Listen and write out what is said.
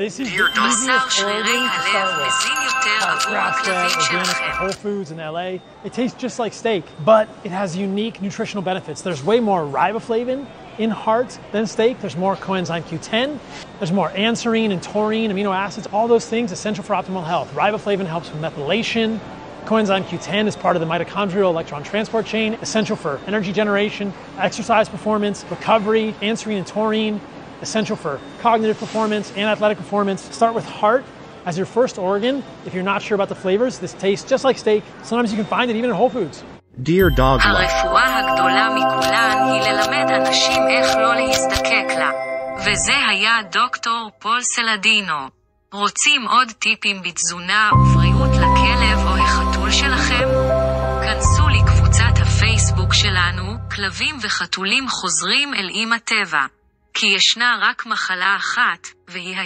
This is the easiest organ to start with. Grass-fed, organic, Whole Foods in LA. It tastes just like steak, but it has unique nutritional benefits. There's way more riboflavin in heart than steak. There's more coenzyme Q10. There's more anserine and taurine, amino acids, all those things essential for optimal health. Riboflavin helps with methylation. Coenzyme Q10 is part of the mitochondrial electron transport chain, essential for energy generation, exercise performance, recovery. Anserine and taurine, essential for cognitive performance and athletic performance. Start with heart as your first organ. If you're not sure about the flavors, this tastes just like steak. Sometimes you can find it even in Whole Foods. Dear Dog Life. הרפואה הגדולה מכולן היא ללמד אנשים איך לא להזדקק לה. וזה היה דוקטור פול סלדינו. רוצים עוד טיפים בתזונה ובריאות לכלב או החתול שלכם? כנסו לקבוצת הפייסבוק שלנו, כלבים וחתולים חוזרים אל אמא טבע. כי ישנה רק מחלה אחת, והיא